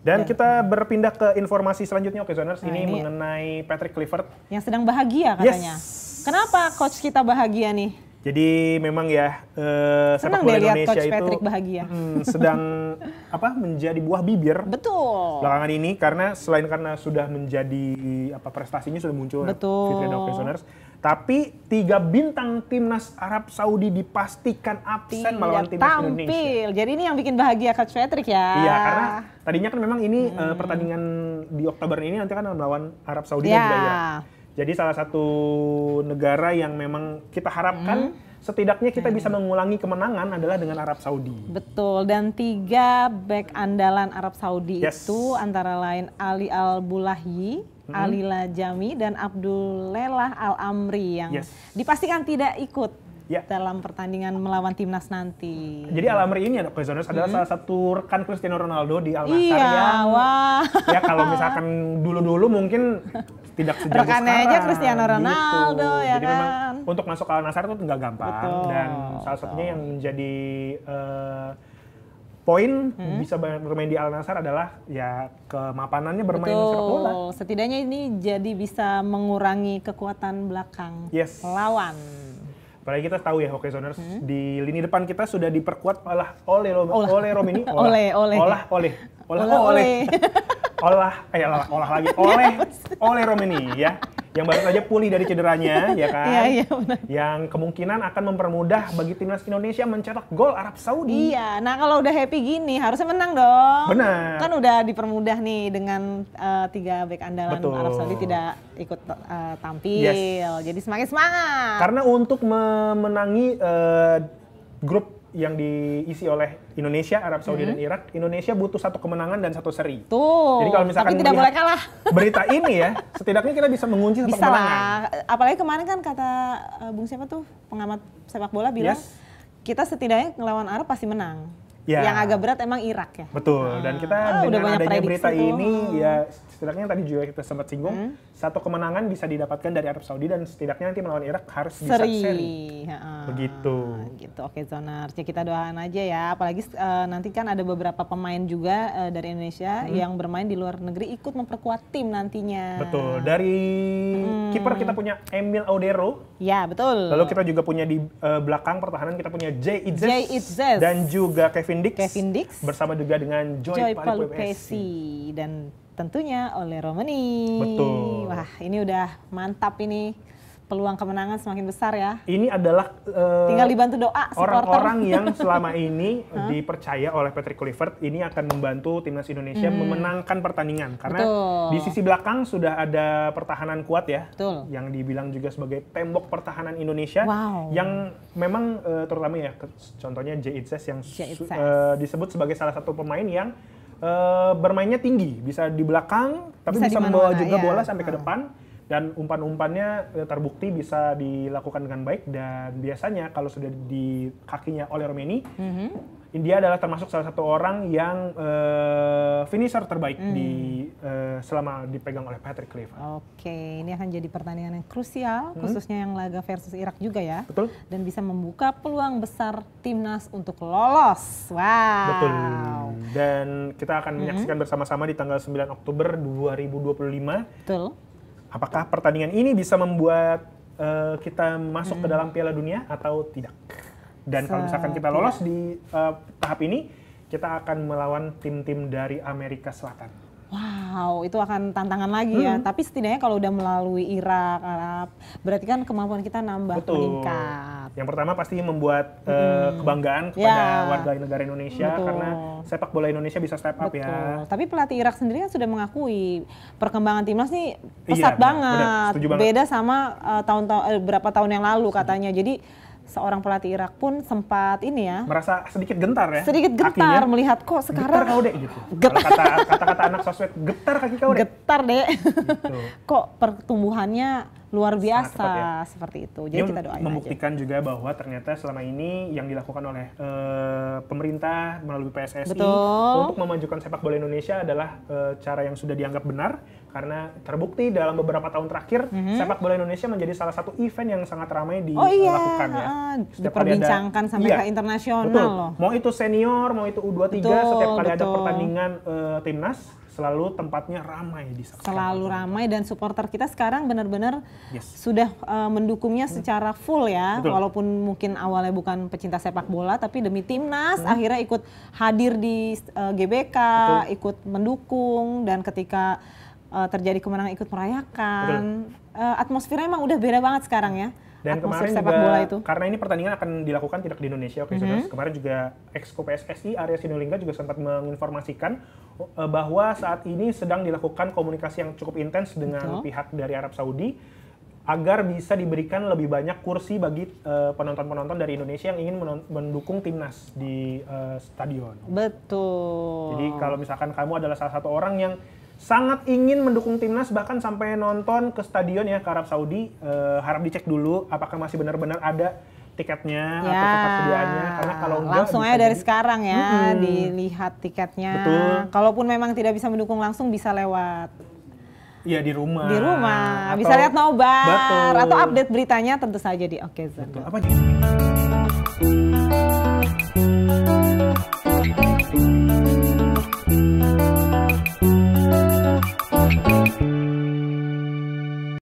Dan kita berpindah ke informasi selanjutnya, Oke Zoners. Ini mengenai Patrick Kluivert. Yang sedang bahagia katanya. Yes. Kenapa coach kita bahagia nih? Jadi memang ya sepak bola Indonesia coach itu Patrick bahagia. Sedang menjadi buah bibir. Betul. Belakangan ini selain karena sudah menjadi prestasinya sudah muncul. Betul. Fitri dan Oke Zoners. Tapi 3 bintang timnas Arab Saudi dipastikan absen melawan timnas Indonesia. Jadi ini yang bikin bahagia Coach Patrick ya. Iya, karena tadinya kan memang ini pertandingan di Oktober ini nanti kan melawan Arab Saudi dan juga Irak. Jadi salah satu negara yang memang kita harapkan setidaknya kita bisa mengulangi kemenangan adalah dengan Arab Saudi. Betul, dan 3 bek andalan Arab Saudi itu antara lain Ali Al-Bulahi, Alila Jami, dan Abdullelah Al-Amri yang dipastikan tidak ikut dalam pertandingan melawan timnas nanti. Jadi Al-Amri ini adalah salah satu rekan Cristiano Ronaldo di Al-Nassr ya kalau misalkan dulu-dulu mungkin tidak sejago rekannya sekarang. aja Cristiano Ronaldo gitu. Ya Jadi kan. memang untuk masuk ke Al-Nassr itu nggak gampang. Dan salah satunya yang menjadi poin bisa bermain di Al-Nassr adalah ya kemapanannya bermain sepak bola. Setidaknya ini jadi bisa mengurangi kekuatan belakang lawan. Apalagi kita tahu ya Oke Zoners, di lini depan kita sudah diperkuat oleh Romini, oleh Romini ya, yang baru saja pulih dari cederanya ya kan, benar. Yang kemungkinan akan mempermudah bagi timnas Indonesia mencetak gol Arab Saudi. Iya, nah kalau udah happy gini harusnya menang dong. Benar. Kan udah dipermudah nih dengan 3 bek andalan Arab Saudi tidak ikut tampil, jadi semakin semangat. Karena untuk memenangi grup yang diisi oleh Indonesia, Arab Saudi dan Irak, Indonesia butuh 1 kemenangan dan 1 seri. Jadi kalau misalkan tapi tidak boleh kalah. Berita ini ya, setidaknya kita bisa mengunci 1 kemenangan. Apalagi kemarin kan kata Bung siapa tuh pengamat sepak bola bilang kita setidaknya ngelawan Arab pasti menang. Yang agak berat emang Irak ya. Betul. Dan kita dengan adanya berita ini ya setidaknya tadi juga kita sempat singgung 1 kemenangan bisa didapatkan dari Arab Saudi dan setidaknya nanti melawan Irak harus bisa seri. Begitu. Gitu. Oke Zoners. Ya kita doakan aja ya. Apalagi nanti kan ada beberapa pemain juga dari Indonesia yang bermain di luar negeri ikut memperkuat tim nantinya. Betul. Dari kiper kita punya Emil Audero. Ya betul. Lalu kita juga punya di belakang pertahanan kita punya Jay Itzes dan juga Kevin Dix bersama juga dengan Joy Palupesi dan tentunya oleh Romani. Betul. Wah ini udah mantap ini. Peluang kemenangan semakin besar ya. Ini adalah tinggal dibantu doa orang-orang yang selama ini dipercaya oleh Patrick Kluivert ini akan membantu timnas Indonesia memenangkan pertandingan karena di sisi belakang sudah ada pertahanan kuat ya, yang dibilang juga sebagai tembok pertahanan Indonesia yang memang terutama ya contohnya Jay Itzes yang disebut sebagai salah satu pemain yang bermainnya tinggi, bisa di belakang tapi bisa membawa juga bola sampai ke depan. Dan umpan-umpannya terbukti bisa dilakukan dengan baik dan biasanya kalau sudah di kakinya oleh Romani, India adalah termasuk salah satu orang yang finisher terbaik di selama dipegang oleh Patrick Kluivert. Oke, ini akan jadi pertandingan yang krusial, khususnya yang laga versus Irak juga ya. Betul. Dan bisa membuka peluang besar timnas untuk lolos. Wow. Betul. Dan kita akan menyaksikan bersama-sama di tanggal 9 Oktober 2025. Betul. Apakah pertandingan ini bisa membuat kita masuk ke dalam Piala Dunia atau tidak? Dan kalau misalkan kita lolos di tahap ini, kita akan melawan tim-tim dari Amerika Selatan. Wow, itu akan tantangan lagi ya. Tapi setidaknya kalau udah melalui Irak, Arab, berarti kan kemampuan kita nambah meningkat. Yang pertama pasti membuat kebanggaan kepada warga negara Indonesia karena sepak bola Indonesia bisa step up ya. Tapi pelatih Irak sendiri kan sudah mengakui perkembangan timnas nih pesat banget. Beda sama berapa tahun yang lalu katanya. Jadi seorang pelatih Irak pun sempat ini ya merasa sedikit gentar ya, sedikit getar melihat kok sekarang getar kau dek gitu. Kata-kata anak sosmed, getar kaki kau dek. Getar dek. Gitu. Kok pertumbuhannya luar biasa seperti itu. Jadi kita doain membuktikan aja. juga bahwa ternyata selama ini yang dilakukan oleh pemerintah melalui PSSI untuk memajukan sepak bola Indonesia adalah cara yang sudah dianggap benar karena terbukti dalam beberapa tahun terakhir sepak bola Indonesia menjadi salah satu event yang sangat ramai dilakukan ya. Diperbincangkan sampai ke internasional loh. Mau itu senior, mau itu U23, setiap kali ada pertandingan timnas selalu tempatnya ramai disaksikan. Selalu ramai dan supporter kita sekarang benar-benar sudah mendukungnya secara full ya. Walaupun mungkin awalnya bukan pecinta sepak bola tapi demi timnas akhirnya ikut hadir di GBK, ikut mendukung dan ketika terjadi kemenangan ikut merayakan. Atmosfernya emang udah beda banget sekarang ya. Dan kemarin juga, karena ini pertandingan akan dilakukan tidak di Indonesia, kemarin juga Exco PSSI Arya Sinulinga juga sempat menginformasikan bahwa saat ini sedang dilakukan komunikasi yang cukup intens dengan pihak dari Arab Saudi agar bisa diberikan lebih banyak kursi bagi penonton-penonton dari Indonesia yang ingin mendukung timnas di stadion. Betul. Jadi kalau misalkan kamu adalah salah satu orang yang sangat ingin mendukung timnas bahkan sampai nonton ke stadion ya ke Arab Saudi, harap dicek dulu apakah masih benar-benar ada tiketnya atau ketersediaannya, karena kalau enggak langsung aja dari sekarang ya dilihat tiketnya. Betul. Kalaupun memang tidak bisa mendukung langsung bisa lewat di rumah. Di rumah, bisa lihat nobar atau update beritanya tentu saja di Okezon. Apa nih?